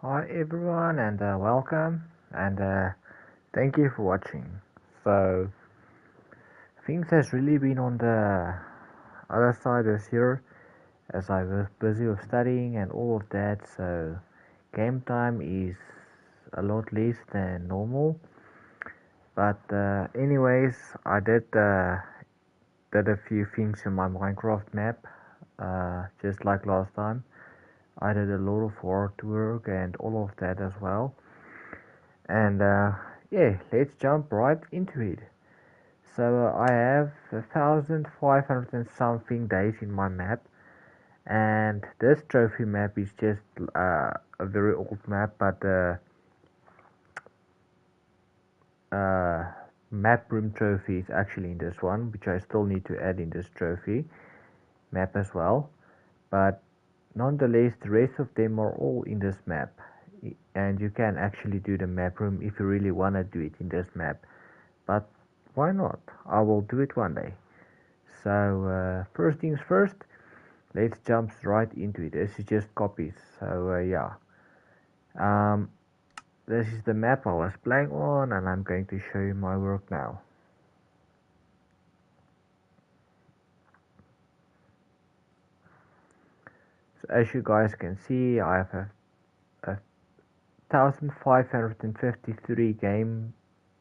Hi everyone and welcome and thank you for watching. So things has really been on the other side this year as I was busy with studying and all of that, so game time is a lot less than normal. But anyways, I did a few things in my Minecraft map, just like last time. I did a lot of artwork and all of that as well. And yeah, let's jump right into it. So I have 1,500 and something days in my map, and this trophy map is just a very old map, but the map room trophy is actually in this one, which I still need to add in this trophy map as well. But nonetheless, the rest of them are all in this map, and you can actually do the map room if you really want to do it in this map. But why not? I will do it one day. So first things first, let's jump right into it. This is just copies. So yeah, um, this is the map I was playing on, and I'm going to show you my work now. So as you guys can see, I have a 1,553 game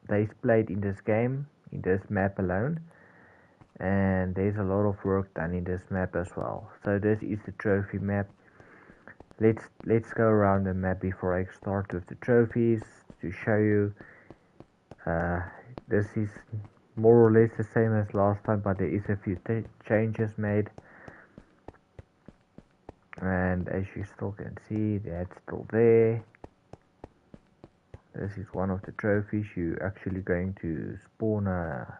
days played in this game, in this map alone, and there's a lot of work done in this map as well. So this is the trophy map. Let's go around the map before I start with the trophies to show you. Uh, this is more or less the same as last time, but there is a few changes made. And as you still can see, that's still there. This is one of the trophies. You're actually going to spawn a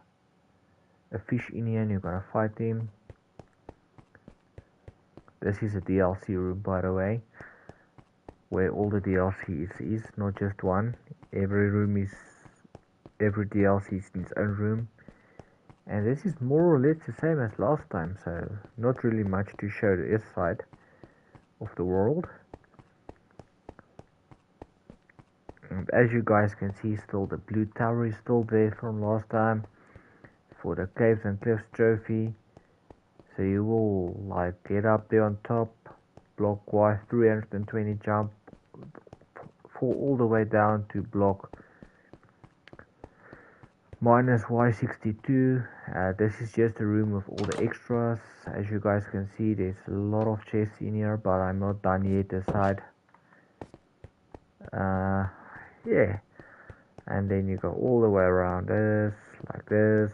fish in here and you're gonna fight him. This is a DLC room, by the way, where all the DLCs is, not just one. Every DLC is in its own room. And this is more or less the same as last time, so not really much to show this side of the world. And as you guys can see, still the blue tower is still there from last time for the caves and cliffs trophy. So you will like get up there on top, block Y 320 jump, fall all the way down to block minus Y62. This is just a room with all the extras. As you guys can see, there's a lot of chests in here, but I'm not done yet this side. Yeah, and then you go all the way around this, like this.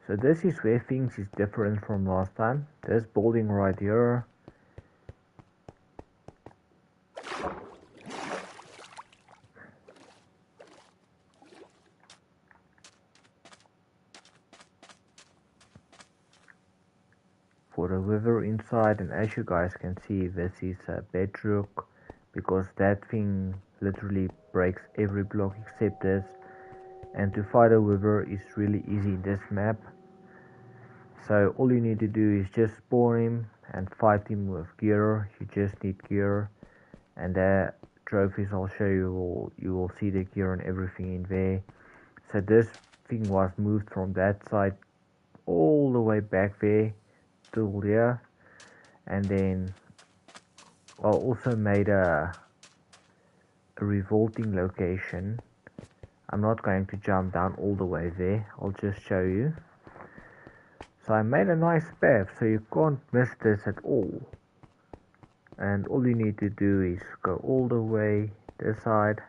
So this is where things is different from last time. This building right here, for the river inside, and as you guys can see, this is a bedrock, because that thing literally breaks every block except this. And to fight a river is really easy in this map. So all you need to do is just spawn him and fight him with gear. You just need gear, and the trophies I'll show you, you will see the gear and everything in there. So this thing was moved from that side all the way back there to here, and then I also made a revolting location. I'm not going to jump down all the way there, I'll just show you. So I made a nice path so you can't miss this at all. And all you need to do is go all the way this side.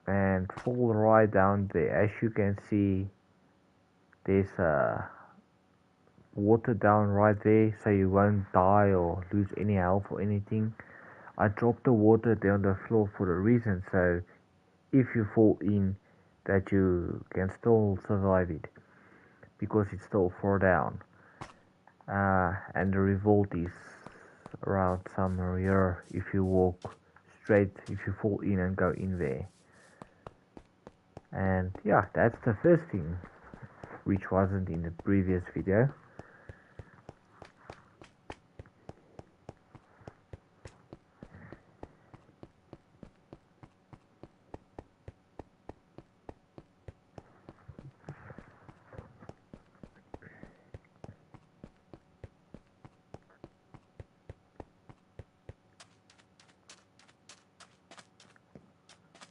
And fall right down there. As you can see, there's water down right there, so you won't die or lose any health or anything. I dropped the water there on the floor for a reason, so if you fall in, that you can still survive it because it's still far down. And the revolt is around somewhere here if you walk straight, if you fall in and go in there. And yeah, that's the first thing which wasn't in the previous video.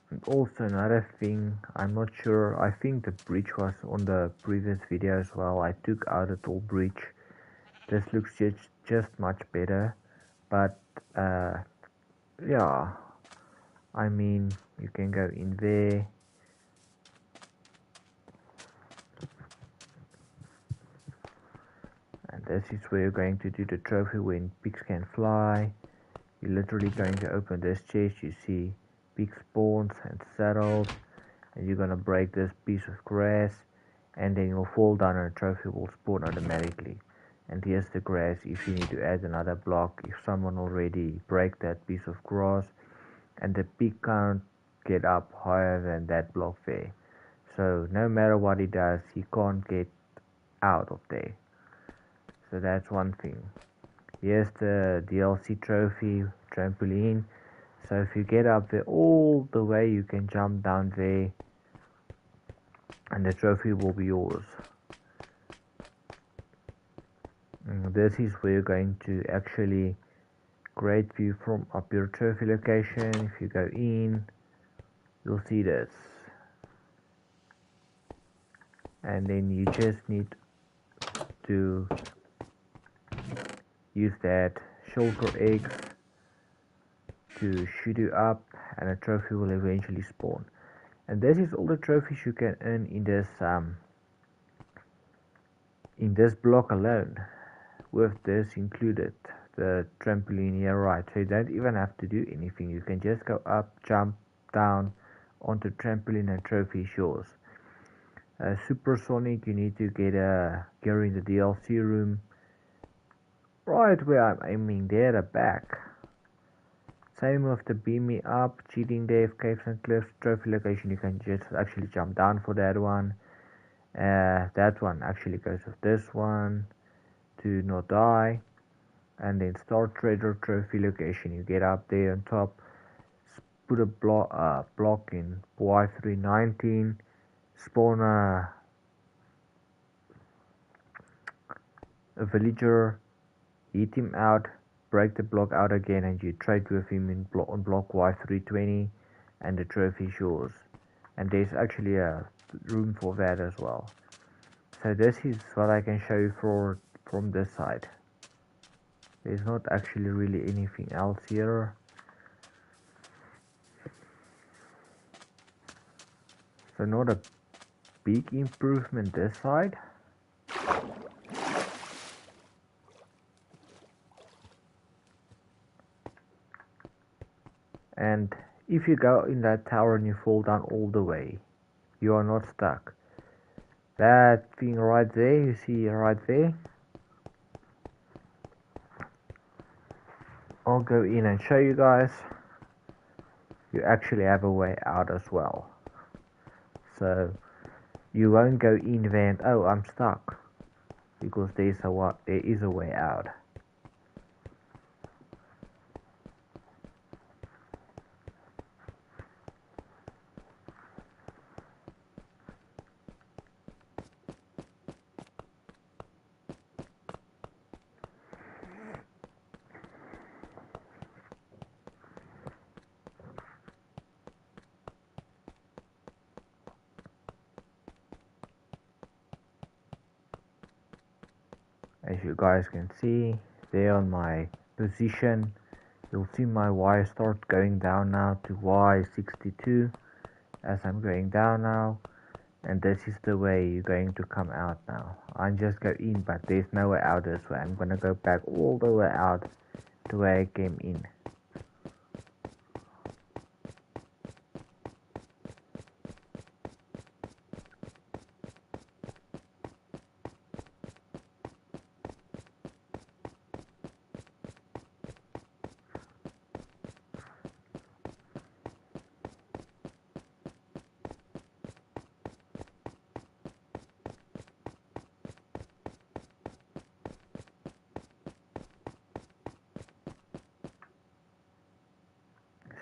And also another thing, I'm not sure, I think the bridge was on the previous video as well. I took out a tall bridge. This looks just much better, but yeah, I mean, you can go in there. And this is where you're going to do the trophy when pigs can fly. You're literally going to open this chest, you see pig spawns and saddles, and you're gonna break this piece of grass, and then you'll fall down and a trophy will spawn automatically. And here's the grass if you need to add another block, if someone already break that piece of grass, and the pig can't get up higher than that block there. So no matter what he does, he can't get out of there. So that's one thing. Here's the DLC trophy trampoline. So if you get up there all the way, you can jump down there and the trophy will be yours. And this is where you're going to actually great view from up your trophy location. If you go in, you'll see this. And then you just need to use that shulker eggs to shoot you up, and a trophy will eventually spawn. And this is all the trophies you can earn in this block alone, with this included, the trampoline here, right? So you don't even have to do anything. You can just go up, jump down onto trampoline, and trophy is yours. Supersonic, you need to get a gear in the DLC room, right where I'm aiming there, the back. Same with the beam me up, cheating death, caves and cliffs, trophy location. You can just actually jump down for that one. That one actually goes with this one to not die. And then Star Trader trophy location. You get up there on top, put a block in Y319, spawn a villager, hit him out, break the block out again, and you trade with him on block Y320, and the trophy is yours. And there's actually a room for that as well. So this is what I can show you from this side. There's not actually really anything else here. So not a big improvement this side. And if you go in that tower and you fall down all the way, you are not stuck. That thing right there, you see right there, I'll go in and show you guys. You actually have a way out as well. So you won't go in there and, oh, I'm stuck, because there is a way out. As you guys can see there on my position, you'll see my Y start going down now to Y62 as I'm going down now, and this is the way you're going to come out now. I just go in, but there's no way out this way. I'm gonna go back all the way out the way I came in.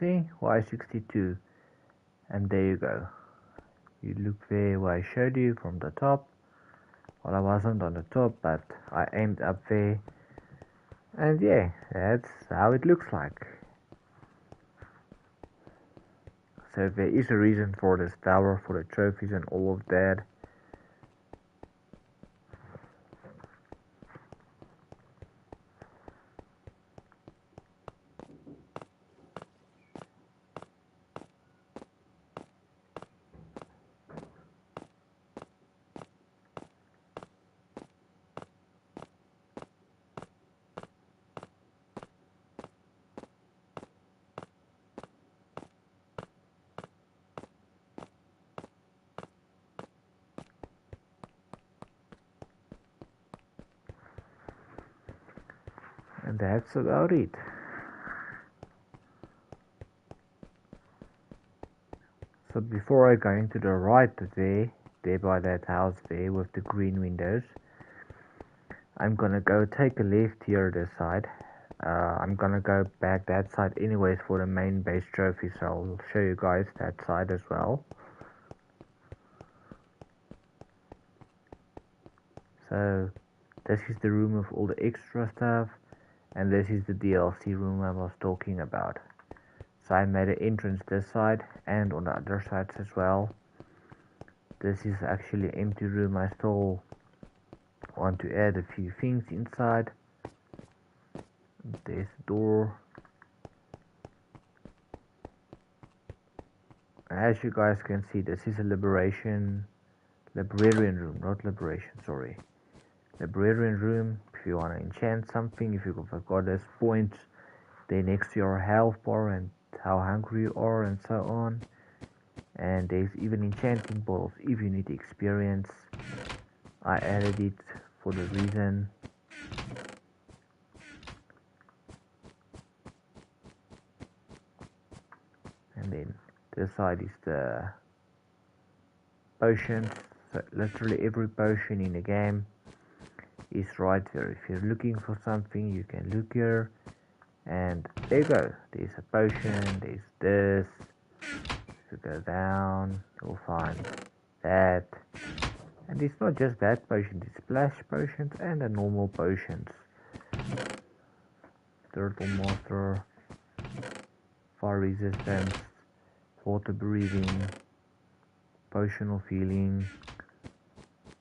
See, Y62, and there you go. You look there where I showed you from the top. Well, I wasn't on the top, but I aimed up there, and yeah, that's how it looks like. So there is a reason for this tower, for the trophies and all of that. And that's about it. So before I go into the right there by that house there with the green windows, I'm gonna go take a left here this side. I'm gonna go back that side anyways for the main base trophy, so I'll show you guys that side as well. So this is the room with all the extra stuff, and this is the DLC room I was talking about. So I made an entrance this side and on the other sides as well. This is actually an empty room. I still want to add a few things inside. There's the door. As you guys can see, this is a librarian room, not liberation, sorry. Librarian room, if you want to enchant something, if you've got those points, they're next to your health bar and how hungry you are and so on. And there's even enchanting bottles if you need experience. I added it for the reason. And then this side is the potions. So literally every potion in the game is right there. If you're looking for something, you can look here, and there you go. There's a potion, there's this. If you go down, you'll find that. And it's not just that potion, it's splash potions and the normal potions. Turtle Master, fire resistance, water breathing, potion of healing.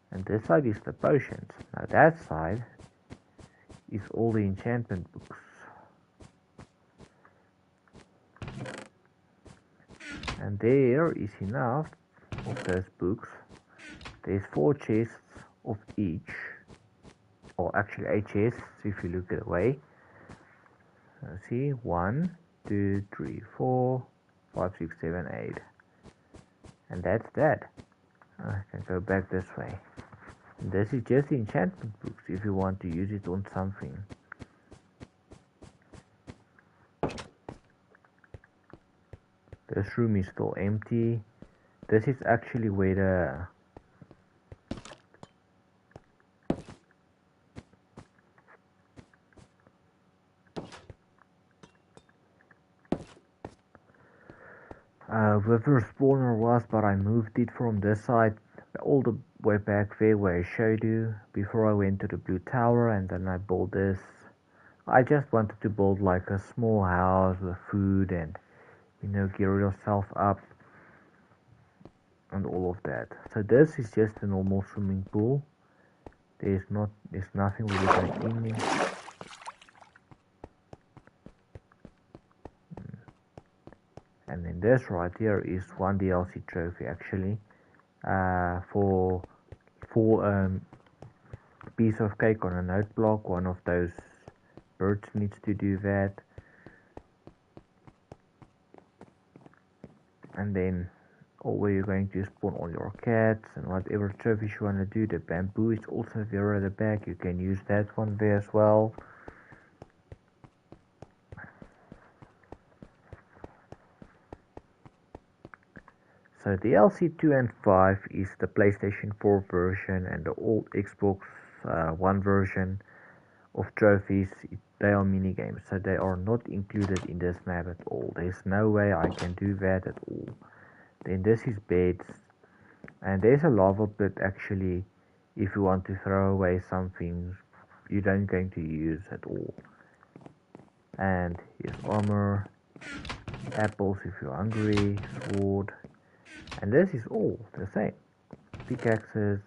And this side is the potions. Now that side is all the enchantment books. And there is enough of those books. There's 4 chests of each. Or actually 8 chests if you look at the way. See, 1, 2, 3, 4, 5, 6, 7, 8. And that's that. I can go back this way. And this is just the enchantment books if you want to use it on something. This room is still empty. This is actually where the wither spawner was, but I moved it from this side all the way back there where I showed you before I went to the blue tower, and then I built this. I just wanted to build like a small house with food and, you know, gear yourself up and all of that. So this is just a normal swimming pool. There's nothing really going in there. And then this right here is one DLC trophy actually, for piece of cake on a note block. One of those birds needs to do that. And then where you're going to spawn all your cats and whatever trophies you want to do. The bamboo is also there at the back. You can use that one there as well. So the DLC 2 and 5 is the PlayStation 4 version and the old Xbox One version of trophies. They are mini games, so they are not included in this map at all. There's no way I can do that at all. Then this is beds, and there's a lava pit actually if you want to throw away something you don't going to use at all. And here's armor, apples if you're hungry, sword, and this is all the same. Pickaxes,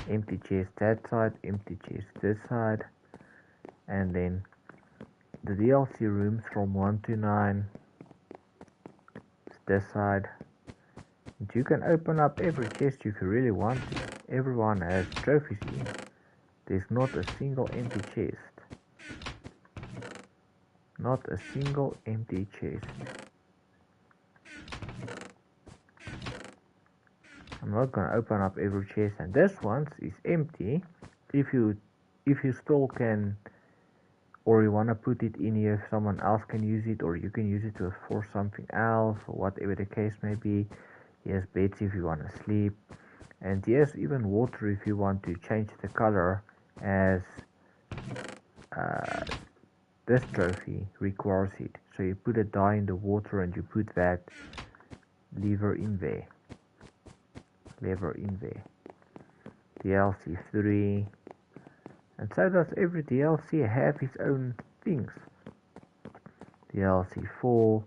empty chest that side, empty chest this side, and then the DLC rooms from 1 to 9 this side. And you can open up every chest if you really want to. Everyone has trophies in. There's not a single empty chest. Not a single empty chest. I'm not gonna open up every chest, and this one is empty. If you still can, or you wanna put it in here, if someone else can use it, or you can use it for something else, or whatever the case may be. Here's beds if you wanna sleep, and here's even water if you want to change the color, as this trophy requires it. So you put a dye in the water and you put that lever in there. DLC 3, and so does every DLC have its own things. DLC 4,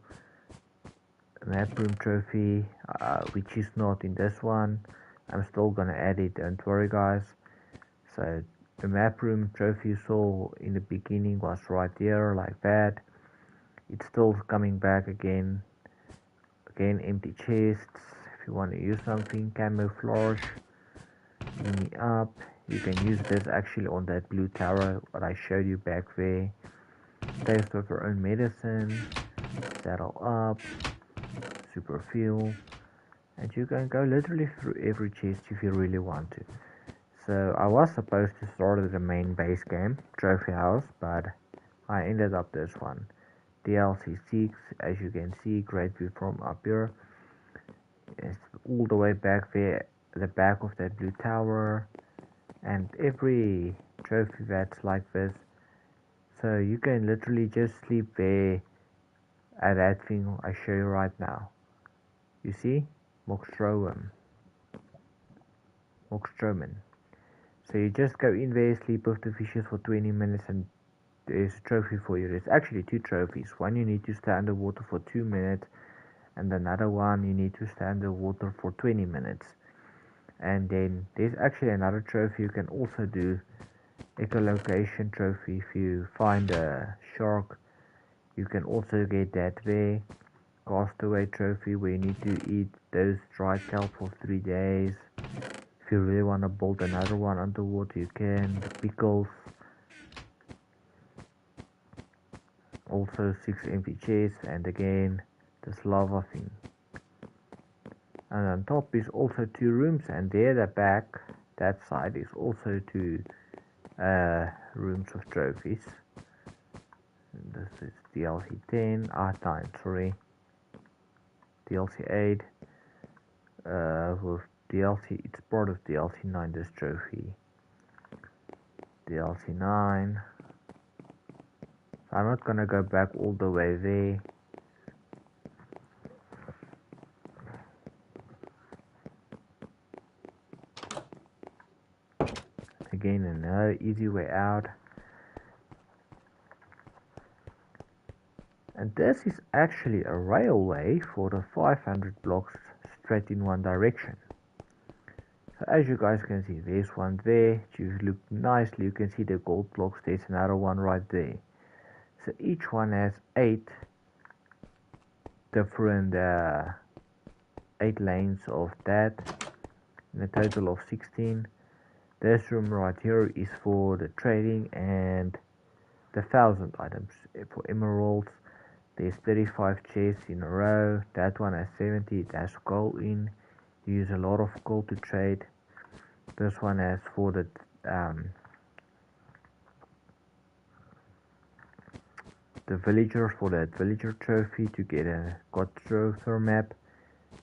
map room trophy, which is not in this one. I'm still gonna add it, don't worry guys. So the map room trophy you saw in the beginning was right there, like that. It's still coming back again. Empty chests. If you want to use something, camouflage, mini up. You can use this actually on that blue tower what I showed you back there. Taste of your own medicine, saddle up, super fuel, and you can go literally through every chest if you really want to. So I was supposed to start at the main base game, Trophy House, but I ended up this one. DLC 6, as you can see, great view from up here. It's all the way back there, the back of that blue tower, and every trophy that's like this. So you can literally just sleep there at that thing I show you right now. You see? Mockstromen. So you just go in there, sleep with the fishes for 20 minutes, and there's a trophy for you. There's actually 2 trophies. One you need to stay underwater for 2 minutes, and another one you need to stay underwater for 20 minutes. And then there's actually another trophy you can also do, echolocation trophy. If you find a shark, you can also get that there. Castaway trophy, where you need to eat those dried kelp for 3 days. If you really want to build another one underwater, you can. The pickles. Also 6 empty chests, and again this lava thing. And on top is also 2 rooms, and there the back, that side, is also 2 rooms of trophies. And this is DLC 10, 9, sorry. DLC 8, with DLC, it's part of DLC 9, this trophy. DLC 9. So I'm not gonna go back all the way there. Again, another easy way out. And this is actually a railway for the 500 blocks straight in one direction. So as you guys can see, there's one there. If you look nicely, you can see the gold blocks. There's another one right there. So each one has 8 different 8 lanes of that, in a total of 16. This room right here is for the trading and the 1000 items for emeralds. There's 35 chests in a row. That one has 70. It has coal in. You use a lot of coal to trade. This one has for the villagers, for that villager trophy to get a god trophy map,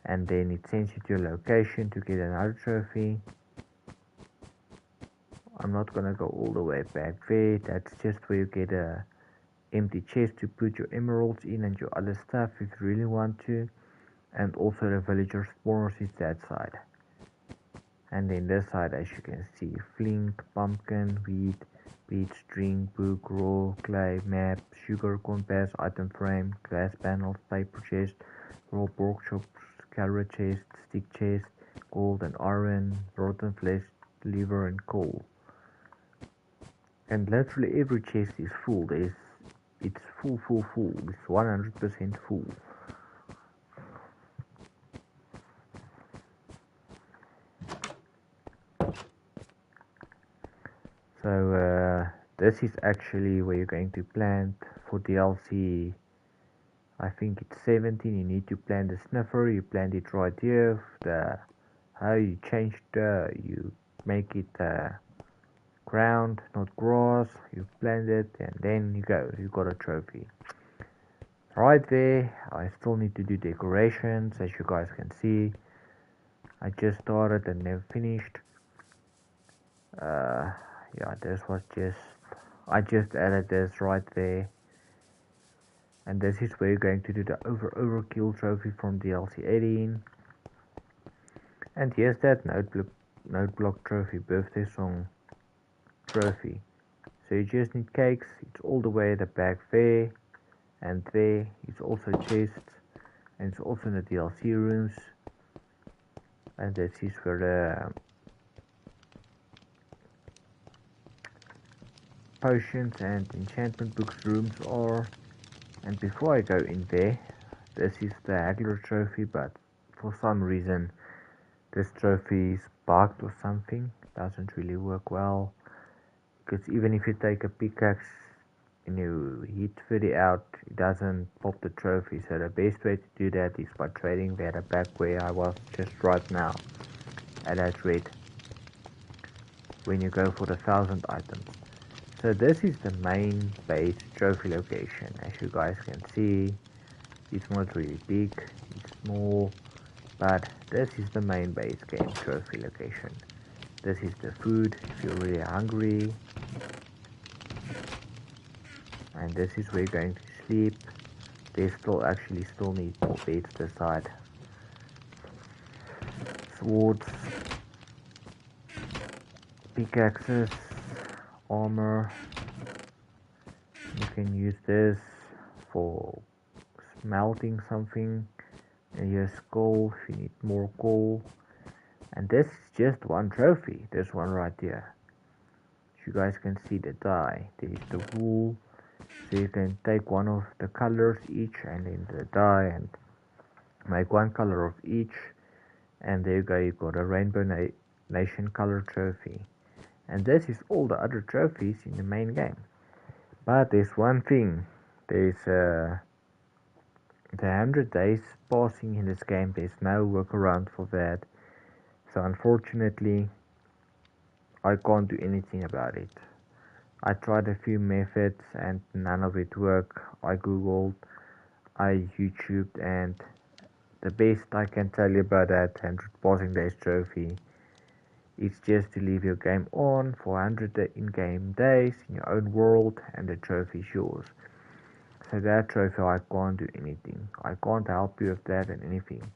and then it sends you to your location to get another trophy. I'm not gonna go all the way back there. That's just where you get a empty chest to put your emeralds in and your other stuff if you really want to. And also the villager spawners is that side. And then this side, as you can see, flint, pumpkin, wheat, peach, string, book, raw, clay, map, sugar, compass, item frame, glass panels, paper chest, raw pork chops, carrot chest, stick chest, gold and iron, rotten flesh, liver and coal. And literally every chest is full. It's full. It's 100% full. So this is actually where you're going to plant for DLC. I think it's 17. You need to plant the sniffer. You plant it right here. How you change you make it ground, not grass. You plant it, and then you got a trophy. Right there. I still need to do decorations, as you guys can see. I just started and never finished. Yeah, this was I just added this right there. And this is where you're going to do the overkill trophy from DLC 18. And here's that note block trophy, birthday song trophy. So you just need cakes. It's all the way at the back there. And there it's also chests. And it's also in the DLC rooms. And this is where the potions and enchantment books rooms are. And before I go in there, this is the Haggler trophy, but for some reason this trophy is bugged or something. It doesn't really work well, because even if you take a pickaxe and you hit 30 out, it doesn't pop the trophy. So the best way to do that is by trading there back where I was just right now at that rate when you go for the 1000 items. So this is the main base trophy location. As you guys can see, it's not really big, it's small, but this is the main base game trophy location. This is the food if you're really hungry. And this is where you're going to sleep. They still need more beds this side. Swords, pickaxes, armor. You can use this for smelting something. And here's coal if you need more coal. And this is just one trophy, this one right here. As you guys can see the dye, there is the wool. So you can take one of the colors each and then the dye and make one color of each. And there you go, you got a Rainbow Nation color trophy. And this is all the other trophies in the main game. But there's one thing, there's the 100 days passing in this game, there's no workaround for that. So unfortunately, I can't do anything about it. I tried a few methods and none of it worked. I googled, I YouTubed, and the best I can tell you about that 100 passing days trophy is just to leave your game on for 100 in-game days in your own world and the trophy is yours. So that trophy I can't do anything. I can't help you with that and anything.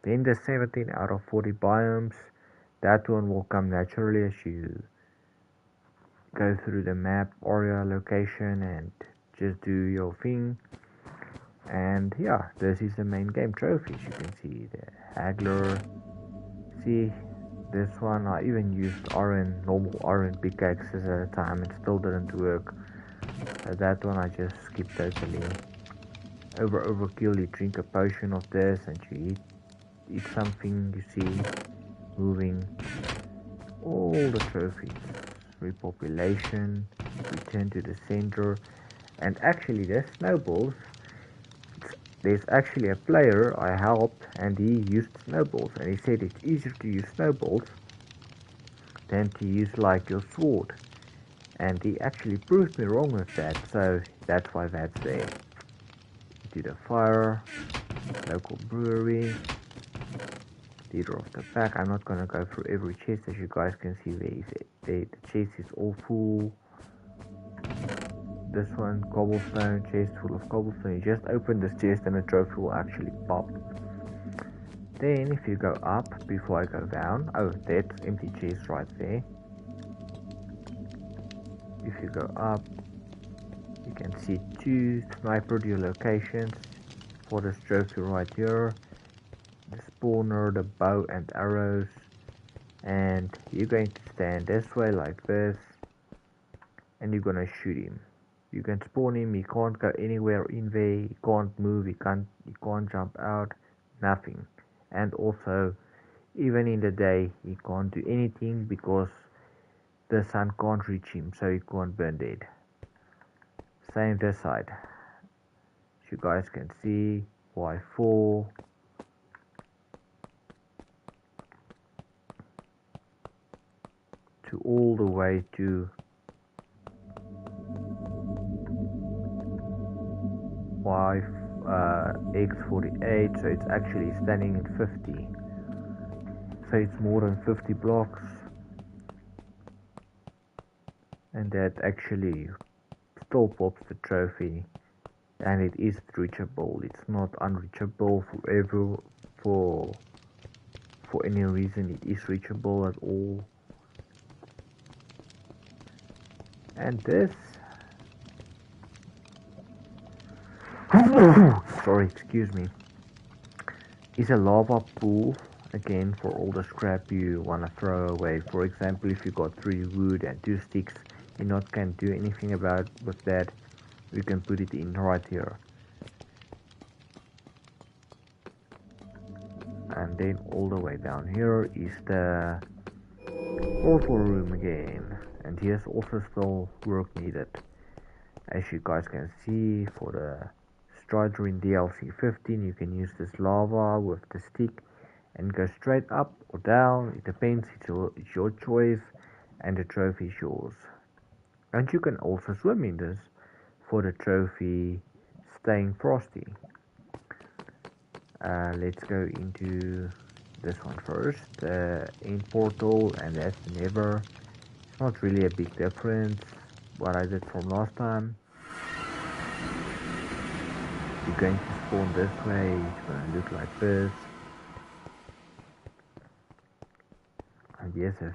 Then the 17 out of 40 biomes, that one will come naturally as you go through the map area location and just do your thing. And yeah, this is the main game trophies. You can see the Haggler. See, this one I even used normal iron pickaxes at a time and still didn't work. That one I just skipped totally. Overkill, you drink a potion of this and you eat something you see moving. All the trophies. Repopulation, return to the center, and actually there's snowballs. There's actually a player I helped and he used snowballs and he said it's easier to use snowballs than to use like your sword, and he actually proved me wrong with that, so that's why that's there. Do the fire, local brewery, leader of the pack. I'm not gonna go through every chest. As you guys can see, the chest is all full. This one, cobblestone, chest full of cobblestone. You just open this chest and a trophy will actually pop. Then if you go up before I go down, oh, that's empty chest right there. If you go up, you can see 2 sniper locations for this trophy right here. The spawner, the bow and arrows, and you're going to stand this way like this, and you're gonna shoot him. You can spawn him. He can't go anywhere in there. He can't move. He can't jump out. Nothing. And also, even in the day, he can't do anything because the sun can't reach him, so he can't burn dead. Same this side. As you guys can see, Y4. To all the way to X48, so it's actually standing in 50. So it's more than 50 blocks. And that actually still pops the trophy, and it is reachable. It's not unreachable for any reason. It is reachable at all. And this sorry, excuse me, is a lava pool again for all the scrap you want to throw away. For example, if you got 3 wood and 2 sticks, you not can do anything about with that. You can put it in right here. And then all the way down here is the portal room again, and here's also still work needed. As you guys can see, for the Strider in DLC 15, you can use this lava with the stick and go straight up or down. It depends, it's your choice, and the trophy is yours. And you can also swim in this for the trophy staying frosty. Let's go into this one first, end portal, and that's the Nether. It's not really a big difference what I did from last time. You're going to spawn this way. It's going to look like this, and yes, an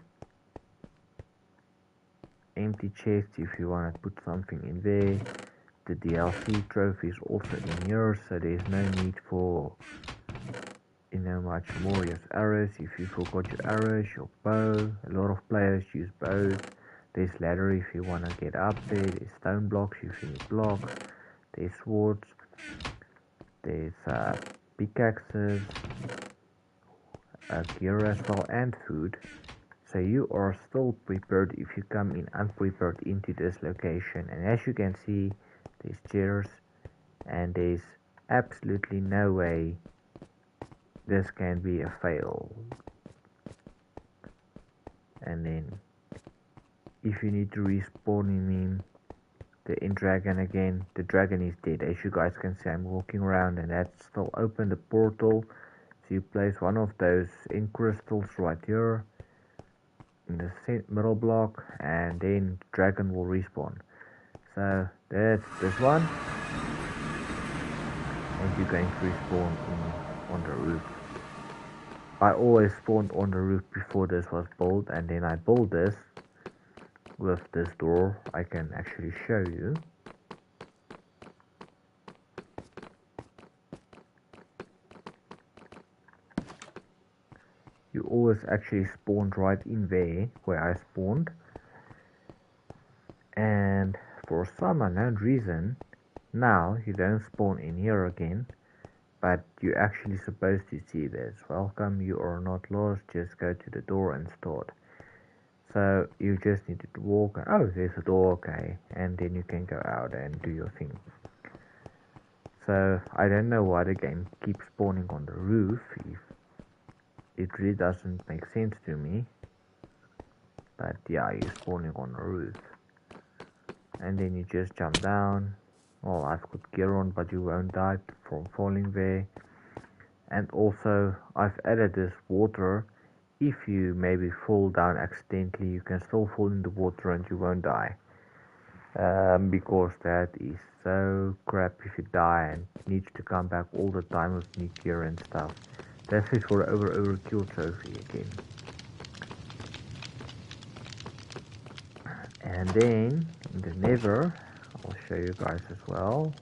empty chest if you want to put something in there. The DLC trophy is also in here, so there's no need for much more. Yes, arrows if you forgot your arrows, your bow. A lot of players use bows. There's ladder if you want to get up there. There's stone blocks if you need blocks. There's swords. There's pickaxes, gear as well, and food. So you are still prepared if you come in unprepared into this location. And as you can see, there's chairs, and there's absolutely no way this can be a fail. And then if you need to respawn him, the end dragon again, the dragon is dead. As you guys can see, I'm walking around and that's still open, the portal. So you place one of those end crystals right here in the middle block, and then dragon will respawn. So that's this one, and you're going to respawn on the roof. I always spawned on the roof before this was built, and then I built this with this door. I can actually show you. You always actually spawned right in there where I spawned, and for some unknown reason now you don't spawn in here again, but you're actually supposed to see this. Welcome, you are not lost, just go to the door and start. So you just need to walk, oh there's a door, okay, and then you can go out and do your thing. So I don't know why the game keeps spawning on the roof. It really doesn't make sense to me, but yeah, you're spawning on the roof, and then you just jump down. Well, I've got gear on, but you won't die from falling there. And also I've added this water. If you maybe fall down accidentally, you can still fall in the water and you won't die. Because that is so crap if you die and needs to come back all the time with new gear and stuff. That's it for overkill trophy again. And then in the Nether, I'll show you guys as well.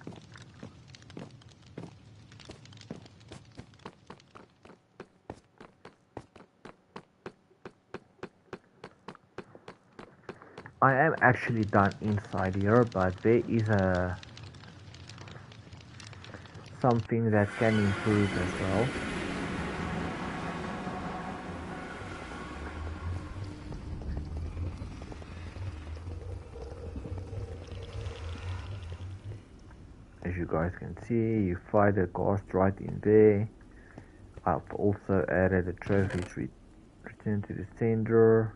I am actually done inside here, but there is a something that can improve as well. As you guys can see, you find a ghost right in there. I've also added a trophy return to the sender.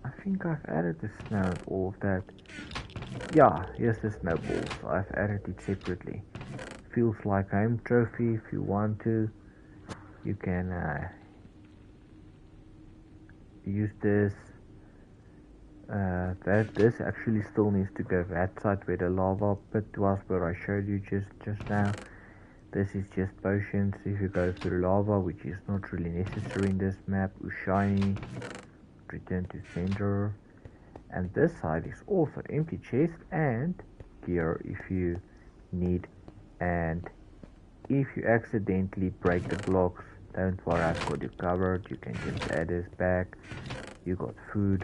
I think I've added the snow and all of that. Yeah, here's the snowballs. I've added it separately. Feels like home trophy. If you want to, you can use this. This actually still needs to go that side where the lava pit was, where I showed you just now. This is just potions. If you go through lava, which is not really necessary in this map, shiny, return to sender. And this side is also empty chest and gear if you need. And if you accidentally break the blocks, don't worry, I've got you covered. You can just add this back. You got food,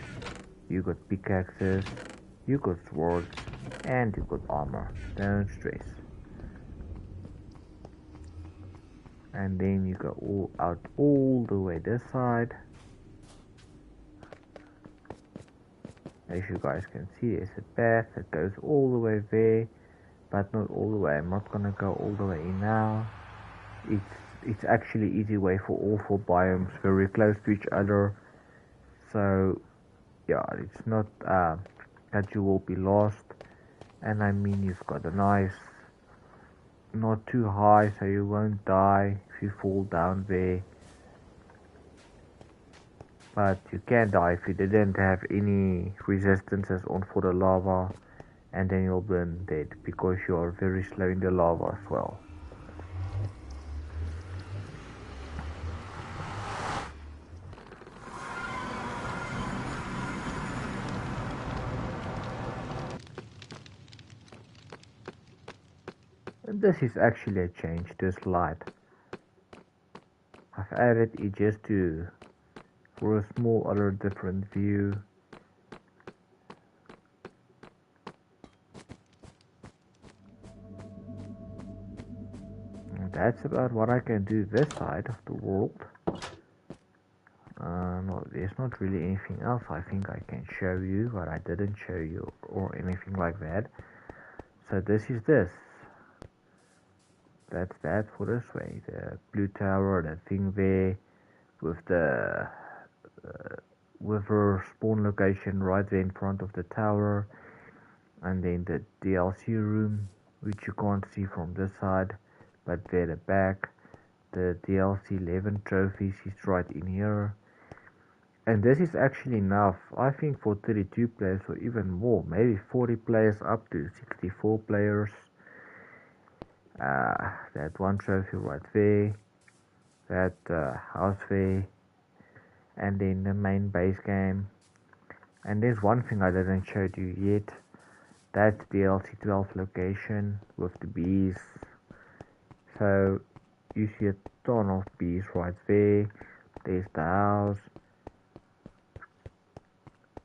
you got pickaxes, you got swords, and you got armor. Don't stress. And then you go all the way this side. As you guys can see, there's a path that goes all the way there, but not all the way. I'm not gonna go all the way in now. It's actually easy way for all four biomes, very close to each other. So yeah, it's not that you will be lost. And I mean, you've got a nice, not too high, so you won't die if you fall down there. But you can die if you didn't have any resistances on for the lava, and then you'll burn dead because you are very slow in the lava as well. And this is actually a change, this light. I've added it just for a small other different view. And that's about what I can do this side of the world. No, there's not really anything else I think I can show you, but I didn't show you or anything like that. So this is this. That's that for this way. The blue tower, that thing there, with the wither spawn location right there in front of the tower, and then the DLC room, which you can't see from this side, but there the back. The DLC 11 trophies is right in here. And this is actually enough, I think, for 32 players or even more, maybe 40 players up to 64 players. That one trophy right there, that house there, and then the main base game. And there's one thing I didn't show you yet, that's DLC 12 location with the bees. So you see a ton of bees right there. There's the house.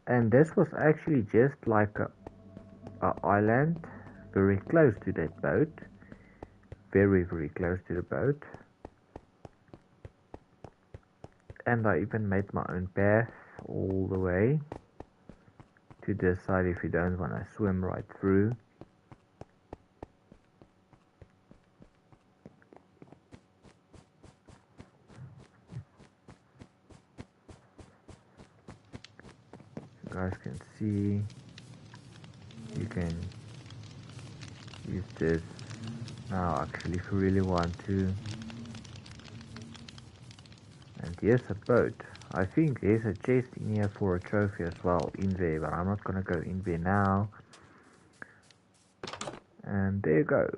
And this was actually just like a island very close to that boat. Very close to the boat. And I even made my own path all the way to this side if you don't want to swim right through. You guys can see, you can use this Now actually if you really want to. And here's a boat. I think there's a chest in here for a trophy as well in there, but I'm not gonna go in there now. And there you go.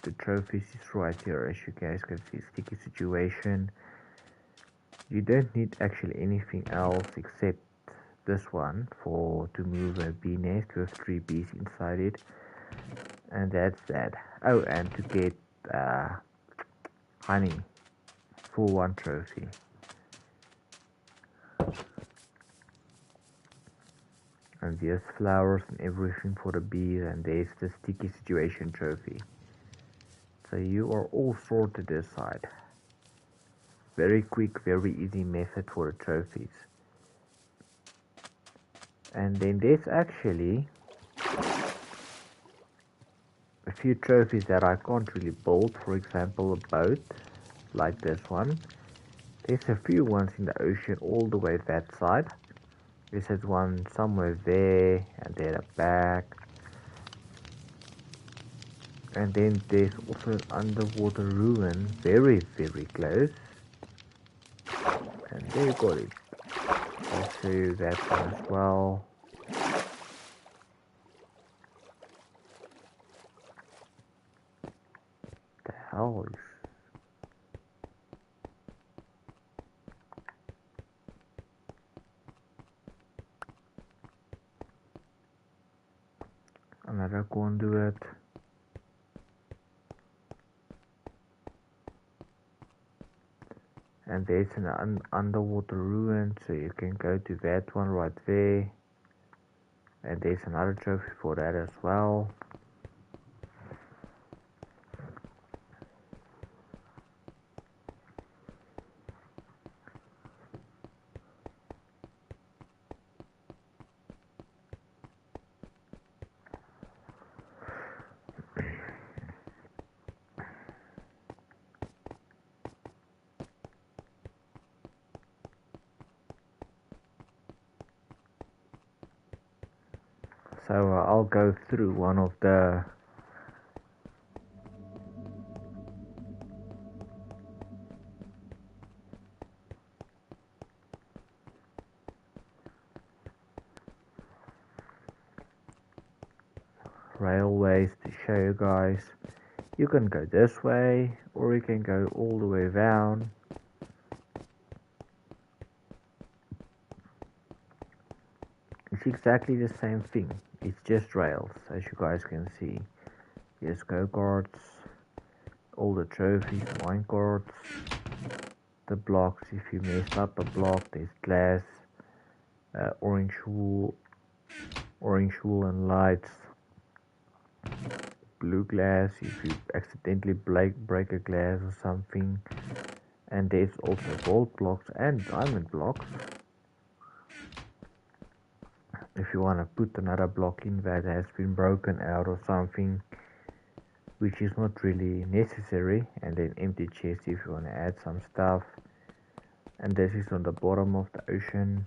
The trophies is right here, as you guys can see. Sticky situation. You don't need actually anything else except this one for to move a bee nest with 3 bees inside it, and that's that. Oh, and to get honey for 1 trophy. And there's flowers and everything for the bees, and there's the sticky situation trophy. So you are all sorted this side. Very quick, very easy method for the trophies. And then there's actually a few trophies that I can't really build. For example, a boat like this one. There's a few ones in the ocean all the way that side. There's one somewhere there, and then a back. And then there's also an underwater ruin, very, very close. And there you got it. I'll show you that one as well. The hell is... Another conduit. And there's an underwater ruin, so you can go to that one right there. And there's another trophy for that as well. So I'll go through one of the railways to show you guys. You can go this way, or you can go all the way down. It's exactly the same thing. It's just rails, as you guys can see. Here's go-karts, all the trophies, minecarts, the blocks. If you mess up a block, there's glass, orange wool and lights, blue glass if you accidentally break a glass or something. And there's also gold blocks and diamond blocks. If you want to put another block in that has been broken out or something, which is not really necessary, and then empty chest if you want to add some stuff. And this is on the bottom of the ocean.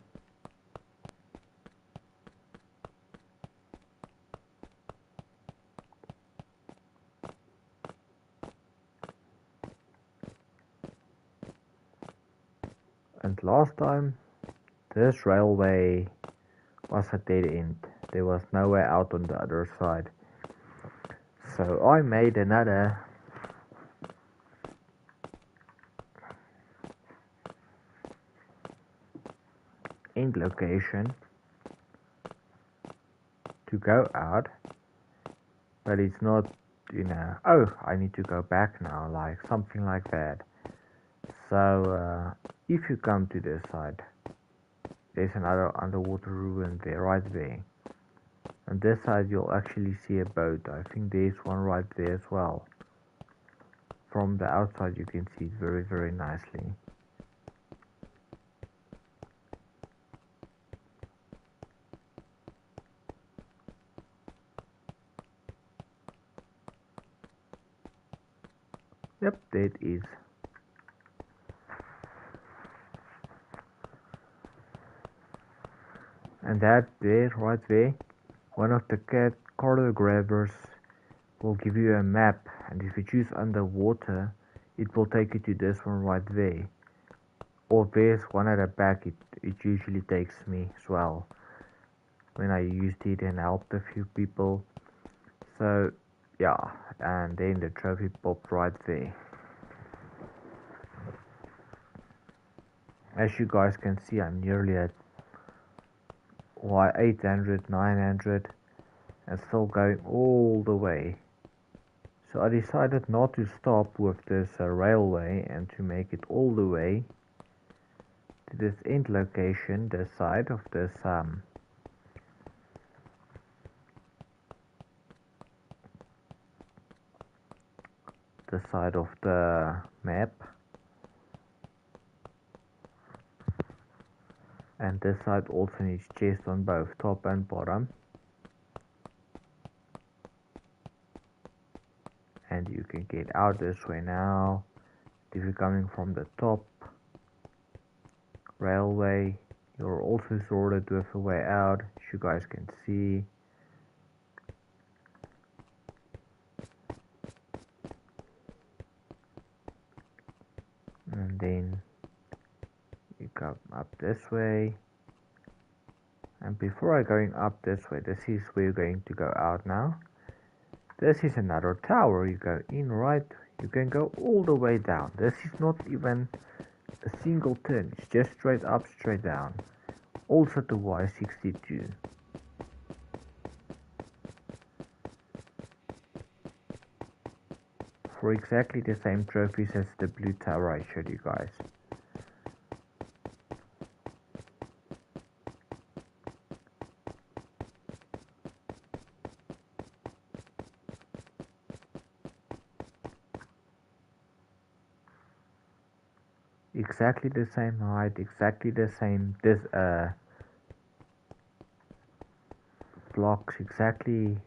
And last time this railway was a dead end. There was no way out on the other side. So I made another end location to go out, but it's not, oh, I need to go back now, like something like that. So if you come to this side, there's another underwater ruin there, right there. On this side you'll actually see a boat. I think there's one right there as well. From the outside you can see it very, very nicely. Yep, there it is. And that there, right there, one of the cargo grabbers will give you a map, and if you choose underwater, it will take you to this one right there. Or there's one at the back, it usually takes me as well when I used it and helped a few people. So yeah, and then the trophy popped right there. As you guys can see, I'm nearly at 800, 900 and still going all the way. So I decided not to stop with this railway and to make it all the way to this end location, this side of this side of the map, and this side also needs chests on both top and bottom, and you can get out this way now. If you're coming from the top railway, you're also sorted with a way out, as you guys can see. And then you come up this way, and before I going up this way, this is where you're going to go out now. This is another tower. You go in right, you can go all the way down. This is not even a single turn, it's just straight up, straight down. Also to Y62. For exactly the same trophies as the blue tower I showed you guys. Exactly the same height, exactly the same blocks, exactly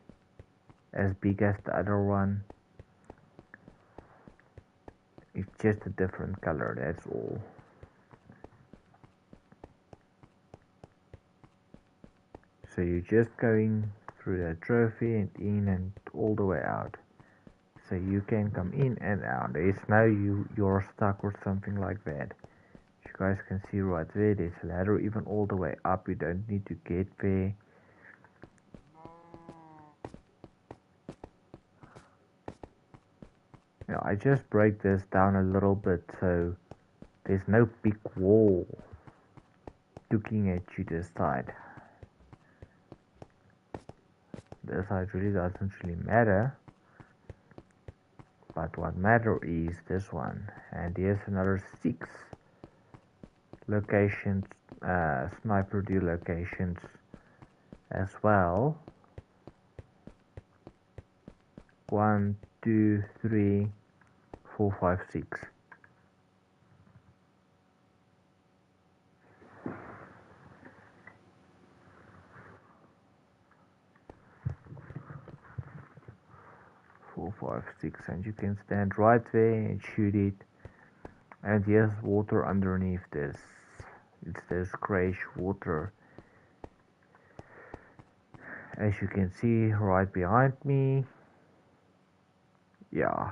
as big as the other one. It's just a different color, that's all. So you're just going through the trophy and in and all the way out. So you can come in and out. There's no you're stuck or something like that. As you guys can see right there, there's a ladder even all the way up. You don't need to get there. Now I just break this down a little bit so there's no big wall looking at you this side. This side really doesn't really matter. But what matters is this one. And here's another 6 locations, sniper duel locations as well. 1, 2, 3, 4, 5, 6. Four, 5, 6, and you can stand right there and shoot it. And yes, water underneath this. It's this grayish water. As you can see right behind me. Yeah.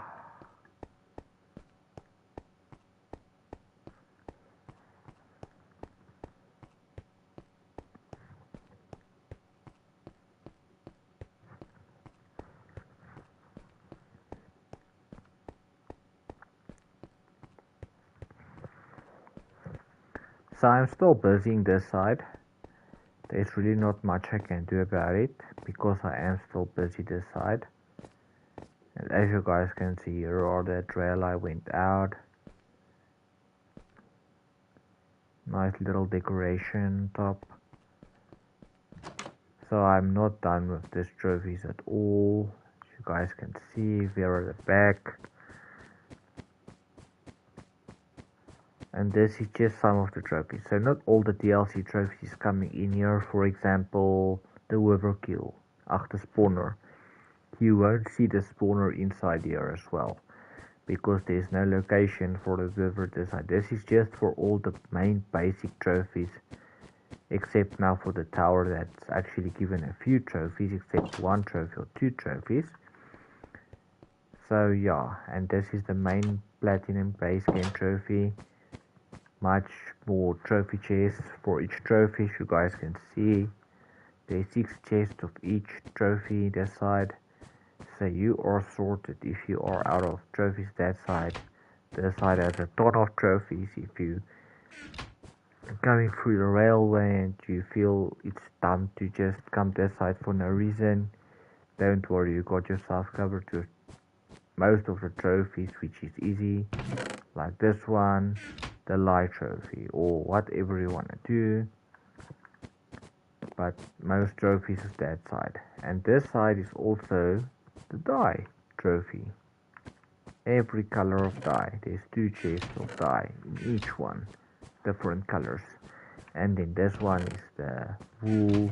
So I'm still busying this side. There's really not much I can do about it because I am still busy this side. And as you guys can see, here are the trail I went out. Nice little decoration top. So I'm not done with these trophies at all. As you guys can see, here are the back. And this is just some of the trophies. So not all the DLC trophies coming in here. For example, the Overkill, Achter Spawner. You won't see the spawner inside here as well, because there's no location for the river design. This is just for all the main basic trophies, except now for the tower that's actually given a few trophies, except 1 trophy or 2 trophies. So yeah, and this is the main platinum base game trophy. Much more trophy chests for each trophy, as you guys can see. There's 6 chests of each trophy this side. So you are sorted if you are out of trophies that side. This side has a ton of trophies. If you going through the railway and you feel it's time to just come this side for no reason, don't worry, you got yourself covered with most of the trophies, which is easy, like this one, the light trophy, or whatever you want to do. But most trophies is that side, and this side is also the die trophy. Every color of die, there's 2 chests of die in each one, different colors. And then this one is the wool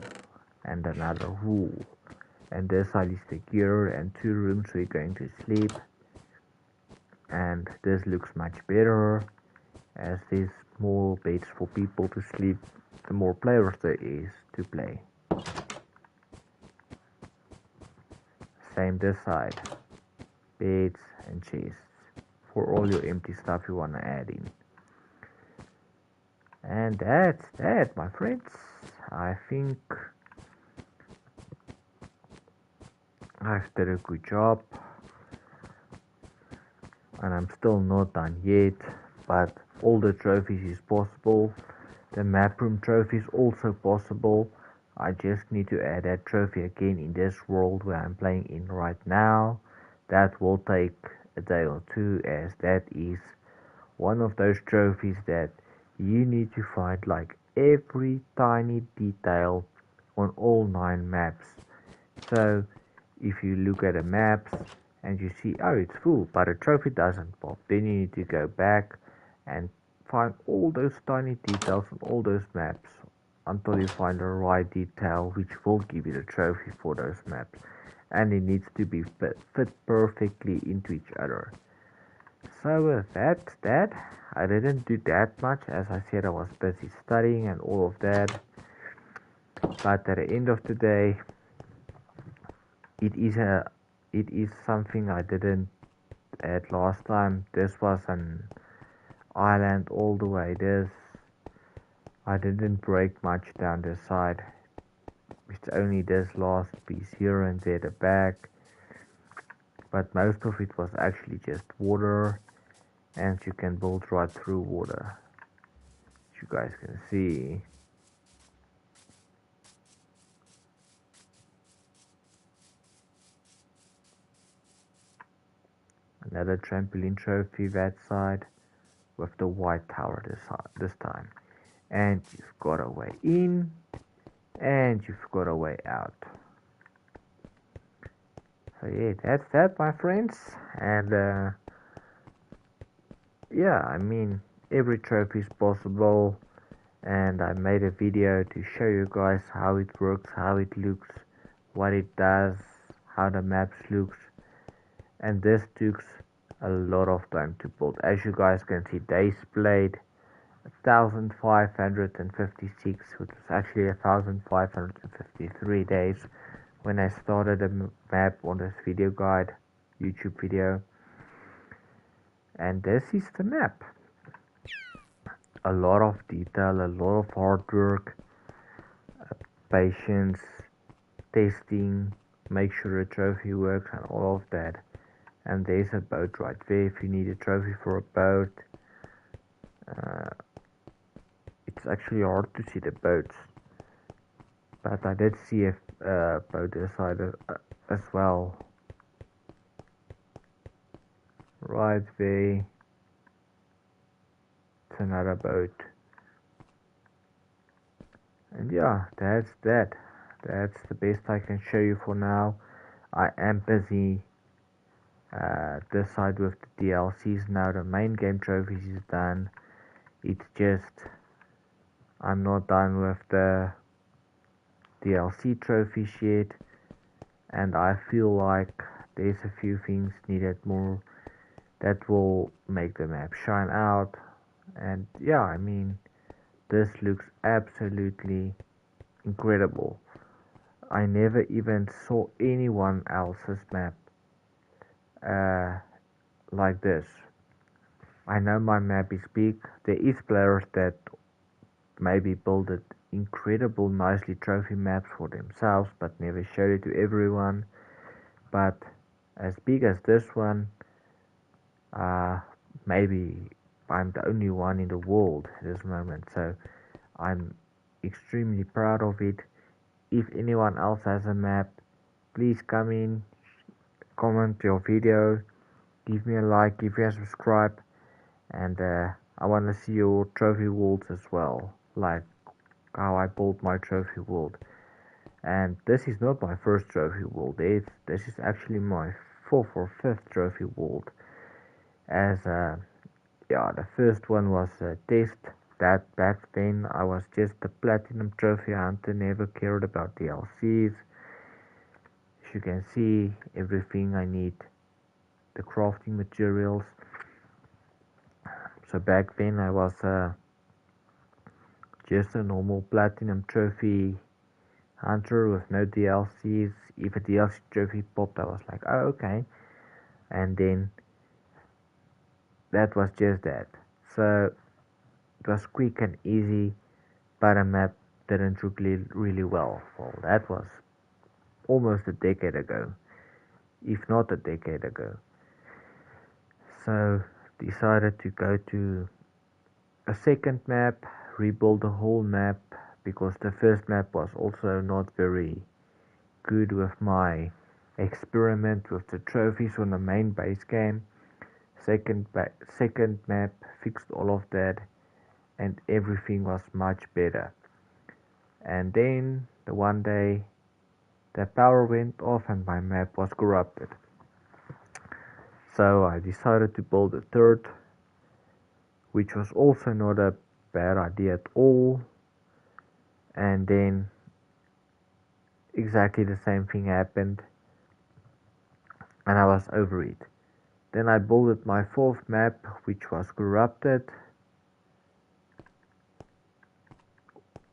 and another wool. And this side is the gear and 2 rooms where you're going to sleep. And this looks much better, as there's more beds for people to sleep, the more players there is to play. Same this side, beds and chests for all your empty stuff you want to add in. And that's that, my friends. I think I've done a good job, and I'm still not done yet, but all the trophies is possible. The map room trophy is also possible. I just need to add that trophy again in this world where I'm playing in right now. That will take a day or two, as that is one of those trophies that you need to find like every tiny detail on all 9 maps. So if you look at the maps and you see, oh, it's full, but a trophy doesn't pop, then you need to go back and find all those tiny details on all those maps until you find the right detail which will give you the trophy for those maps, and it needs to be fit perfectly into each other. So with that, I didn't do that much, as I said I was busy studying and all of that, but at the end of the day, it is something I didn't add last time. This was an island all the way. I didn't break much down this side. It's only this last piece here and there the back, but most of it was actually just water, and you can build right through water, as you guys can see. Another trampoline trophy that side with the white tower this time. And you've got a way in and you've got a way out. So yeah, that's that, my friends. And yeah, I mean, every trophy is possible, and I made a video to show you guys how it works, how it looks, what it does, how the maps looks, and this took a lot of time to build. As you guys can see, days played 1556, which was actually 1553 days when I started the map on this video guide YouTube video. And this is the map. A lot of detail, a lot of hard work, patience, testing, make sure the trophy works and all of that. And there's a boat right there if you need a trophy for a boat. It's actually hard to see the boats, but I did see a boat inside as well. Right there, it's another boat. And yeah, that's that. That's the best I can show you for now. I am busy this side with the DLCs now. The main game trophies is done. It's just I'm not done with the DLC trophies yet, and I feel like there's a few things needed more that will make the map shine out. And yeah, I mean, this looks absolutely incredible. I never even saw anyone else's map uh, like this. I know my map is big. There is players that maybe build it incredible nicely trophy maps for themselves but never show it to everyone. But as big as this one, uh, maybe I'm the only one in the world at this moment. So I'm extremely proud of it. If anyone else has a map, please come in, comment your video, give me a like, give me a subscribe, and I want to see your trophy worlds as well, like how I built my trophy world. And this is not my first trophy world. This is actually my fourth or fifth trophy world. As yeah, the first one was a test. That back then I was just a platinum trophy hunter, never cared about DLCs. As you can see, everything I need, the crafting materials. So back then I was just a normal platinum trophy hunter with no DLCs. If a DLC trophy popped, I was like, oh okay, and then that was just that. So it was quick and easy, but a map didn't look really well. Well, that was almost a decade ago, if not a decade ago. So decided to go to a second map, rebuild the whole map because the first map was also not very good with my experiment with the trophies on the main base game. Second map fixed all of that and everything was much better. And then the one day the power went off and my map was corrupted. So I decided to build a third, which was also not a bad idea at all. And then exactly the same thing happened and I was over it. Then I built my fourth map, which was corrupted.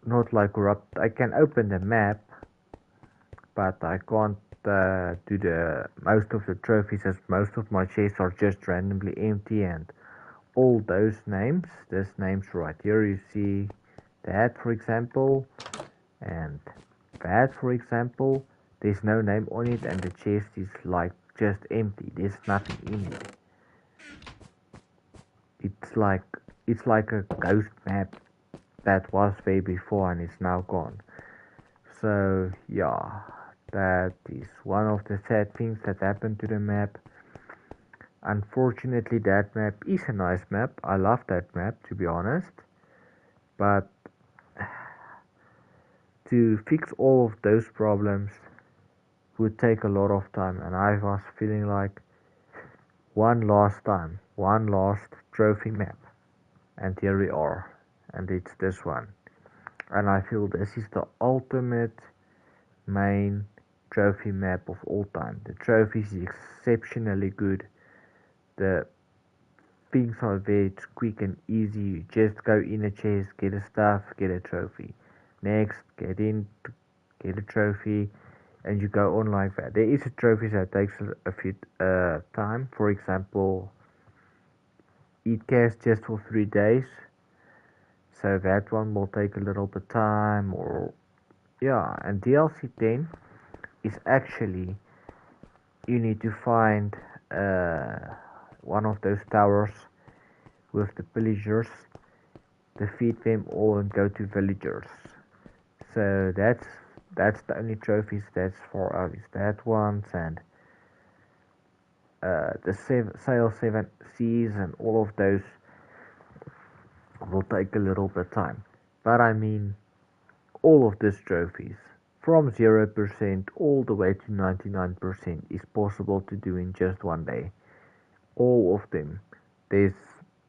Not like corrupt. I can open the map, but I can't do the most of the trophies as most of my chests are just randomly empty and all those names. These names right here, you see that for example, and that for example. There's no name on it and the chest is like just empty. There's nothing in it. It's like it's like a ghost map that was there before and it's now gone. So yeah, that is one of the sad things that happened to the map. Unfortunately, that map is a nice map. I love that map to be honest, but to fix all of those problems would take a lot of time, and I was feeling like one last trophy map, and here we are, and it's this one. And I feel this is the ultimate main trophy map of all time. The trophy is exceptionally good. The things are there, it's quick and easy. You just go in a chest, get a stuff, get a trophy. Next, get in, get a trophy, and you go on like that. There is a trophy that takes a few time. For example, eat cast just for 3 days. So that one will take a little bit time, or yeah. And DLC 10 is actually you need to find one of those towers with the villagers, defeat them all, and go to villagers. So that's the only trophies that's for us. That ones and the Sail 7 Seas and all of those will take a little bit time. But I mean, all of these trophies, from 0% all the way to 99%, is possible to do in just one day. All of them. There's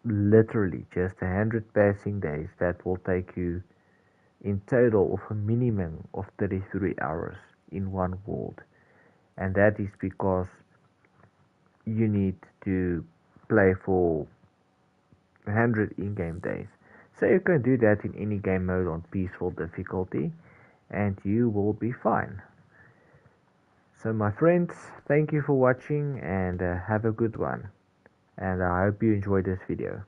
literally just 100 passing days that will take you in total of a minimum of 33 hours in one world. And that is because you need to play for 100 in-game days. So you can do that in any game mode on peaceful difficulty and you will be fine. So my friends, thank you for watching and have a good one. And I hope you enjoyed this video.